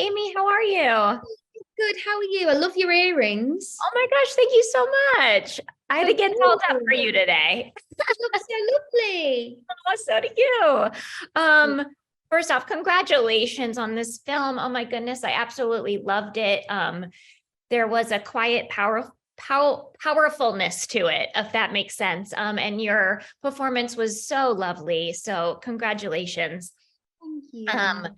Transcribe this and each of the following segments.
Aimee. How are you? Oh Good. How are you? I love your earrings. my gosh, thank you so much. I had to Of get dolled up for course. you today. They look so lovely. Oh, so do you. Um, First off, congratulations on this film. Oh my goodness, I absolutely loved it. There was a quiet powerfulness to it, if that makes sense. And your performance was so lovely. So congratulations. Thank Um, you.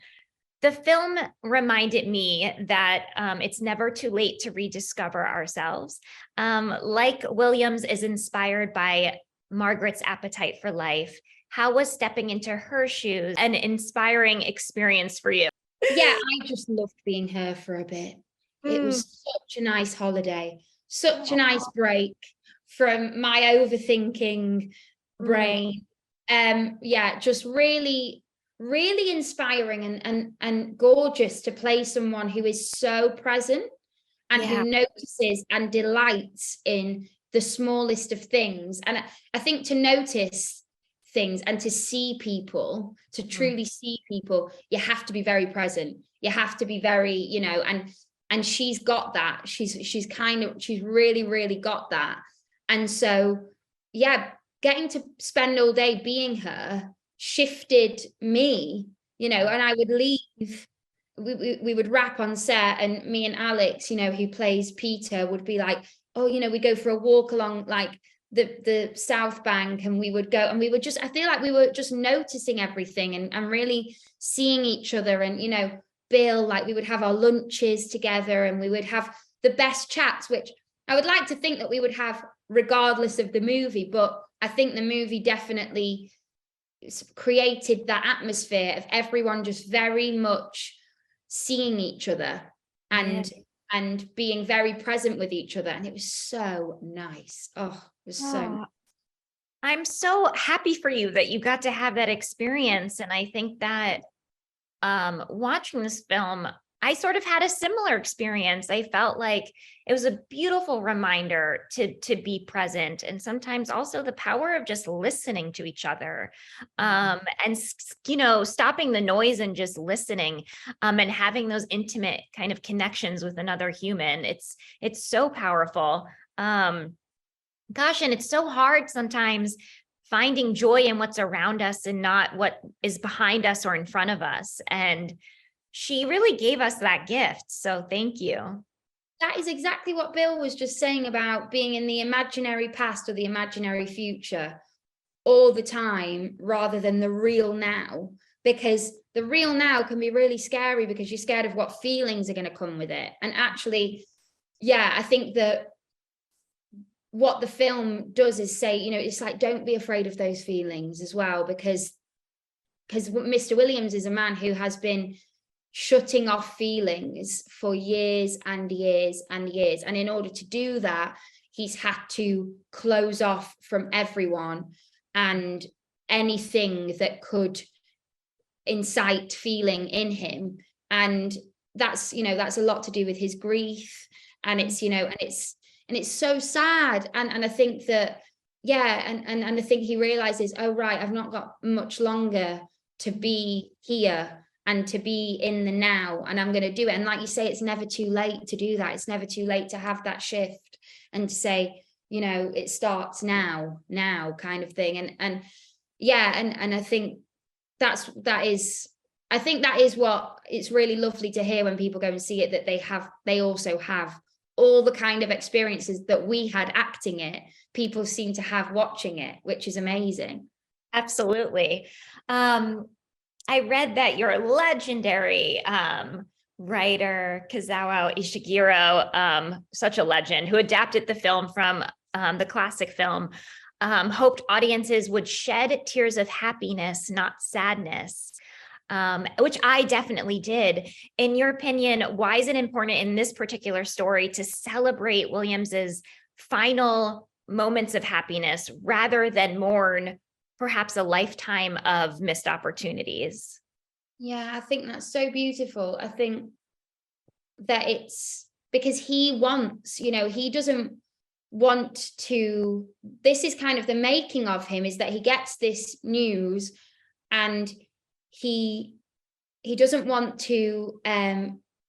The film reminded me that it's never too late to rediscover ourselves. Like Williams is inspired by Margaret's appetite for life. How was stepping into her shoes an inspiring experience for you? Yeah, I just loved being her for a bit. It Mm. was such a nice holiday, such a nice Oh, break from my overthinking mm, brain. Yeah, just really, really inspiring and gorgeous to play someone who is so present and who yeah. notices and delights in the smallest of things. And I think to notice things and to see people, to Mm. truly see people, you have to be very present. You have to be very, and she's got that. She's really, really got that. And so, yeah, getting to spend all day being her shifted me, and I would leave we would rap on set, and me and Alex, who plays Peter, would be like, oh, we go for a walk along like the South Bank, and we would go and we would just, I feel like we were just noticing everything and really seeing each other. And Bill, like, we would have our lunches together and we would have the best chats, which I would like to think that we would have regardless of the movie, but I think the movie definitely created that atmosphere of everyone just very much seeing each other Yeah. and being very present with each other, and it was so nice. Oh, it was so nice. Oh, I'm so happy for you that you got to have that experience. And I think that watching this film, I sort of had a similar experience. I felt like it was a beautiful reminder to be present, and sometimes also the power of just listening to each other, and stopping the noise and just listening, and having those intimate kind of connections with another human. It's so powerful. Gosh, and it's so hard sometimes finding joy in what's around us and not what is behind us or in front of us. And she really gave us that gift. So thank you. That is exactly what Bill was just saying about being in the imaginary past or the imaginary future all the time rather than the real now, because the real now can be really scary because you're scared of what feelings are going to come with it. And actually, yeah, I think that what the film does is say, it's like, don't be afraid of those feelings as well, because Mr. Williams is a man who has been shutting off feelings for years and years and years, and in order to do that, he's had to close off from everyone and anything that could incite feeling in him. And that's a lot to do with his grief, and it's so sad. And I think that, yeah, and I think he realizes, oh right, I've not got much longer to be here and to be in the now, and I'm going to do it. And like you say, it's never too late to do that. It's never too late to have that shift and to say, it starts now kind of thing. And yeah, and I think that is what it's really lovely to hear when people go and see it, that they also have all the kind of experiences that we had acting it, people seem to have watching it, which is amazing. Absolutely. I read that your legendary writer, Kazuo Ishiguro, such a legend, who adapted the film from the classic film, hoped audiences would shed tears of happiness, not sadness, which I definitely did. In your opinion, why is it important in this particular story to celebrate Williams's final moments of happiness rather than mourn perhaps a lifetime of missed opportunities? Yeah, I think that's so beautiful. I think that it's because he wants, he doesn't want to, this is kind of the making of him, is that he gets this news and he doesn't want to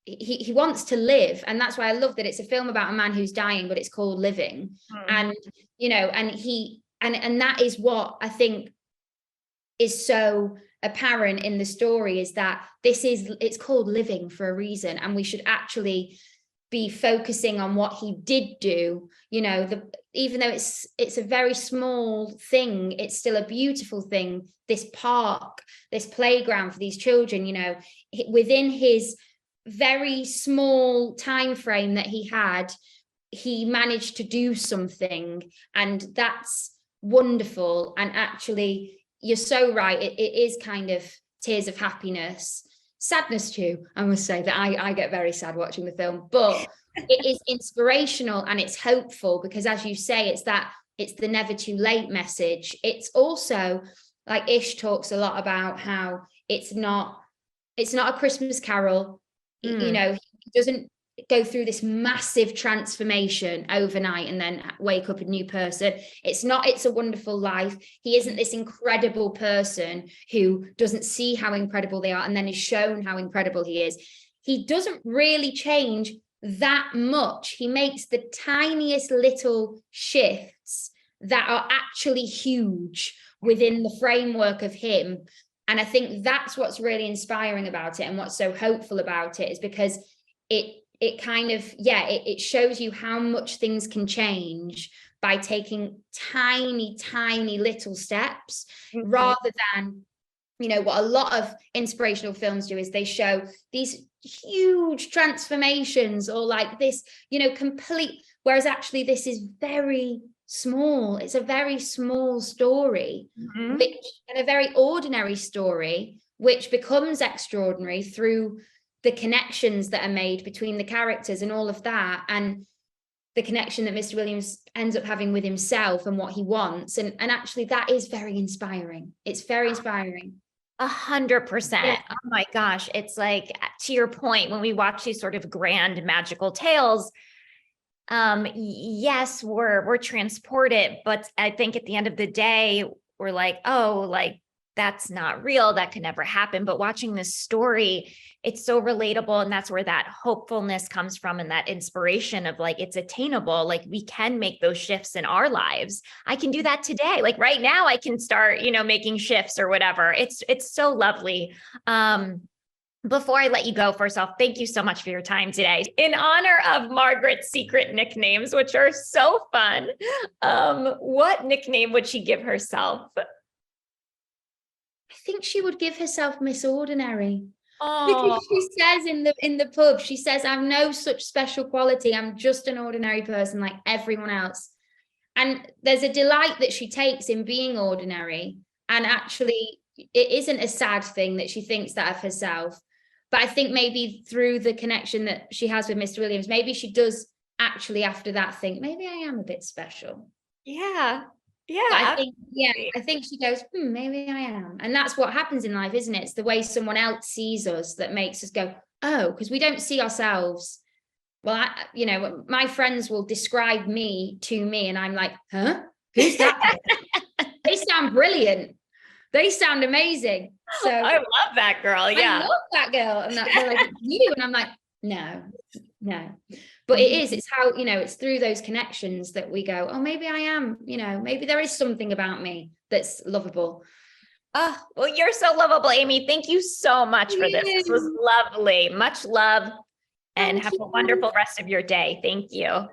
he wants to live, and that's why I love that it's a film about a man who's dying, but it's called Living. And and that is what I think is so apparent in the story, is that it's called Living for a reason, and we should actually be focusing on what he did do. Even though it's a very small thing, it's still a beautiful thing. This park, this playground for these children, within his very small time frame that he had, he managed to do something, and that's wonderful. And actually, you're so right, it is kind of tears of happiness, sadness too. I must say that I get very sad watching the film, but it is inspirational and it's hopeful, because as you say, it's the never too late message. It's also, like Ish talks a lot about, how it's not a Christmas Carol. He doesn't go through this massive transformation overnight and then wake up a new person. It's not It's a Wonderful Life. He isn't this incredible person who doesn't see how incredible they are and then is shown how incredible he is. He doesn't really change that much. He makes the tiniest little shifts that are actually huge within the framework of him. And I think that's what's really inspiring about it, and what's so hopeful about it, is because it kind of, it shows you how much things can change by taking tiny little steps, rather than, what a lot of inspirational films do is they show these huge transformations, or like this, complete, whereas actually this is very small. It's a very small story, and a very ordinary story, which becomes extraordinary through the connections that are made between the characters and all of that, and the connection that Mr. Williams ends up having with himself and what he wants. And actually that is very inspiring. It's very inspiring. 100%. Yeah. Oh my gosh. It's like, to your point, when we watch these sort of grand magical tales, yes, we're transported, but I think at the end of the day, we're like, oh, like, that's not real. That could never happen. But watching this story, it's so relatable. And that's where that hopefulness comes from, and that inspiration of like, it's attainable. Like, we can make those shifts in our lives. I can do that today. Like right now I can start, making shifts or whatever. It's so lovely. Before I let you go, first off, thank you so much for your time today. In honor of Margaret's secret nicknames, which are so fun, what nickname would she give herself? I think she would give herself Miss Ordinary. Oh. Because she says in the pub, she says, "I'm no such special quality. I'm just an ordinary person like everyone else." And there's a delight that she takes in being ordinary. And actually, it isn't a sad thing that she thinks that of herself. But I think maybe through the connection that she has with Mr. Williams, maybe she does actually after that think, maybe I am a bit special. Yeah. Yeah. I think she goes, maybe I am. And that's what happens in life, isn't it? It's the way someone else sees us that makes us go, oh, because we don't see ourselves. Well, my friends will describe me to me and I'm like, huh? Who's that? They sound brilliant. They sound amazing. So I love that girl. Yeah. I love that girl. And they're like, you. And I'm like, no. But it's how, it's through those connections that we go, oh, maybe I am, maybe there is something about me that's lovable. Oh, well, you're so lovable, Aimee. Thank you so much for this. This was lovely. Much love, and have a wonderful rest of your day. Thank you.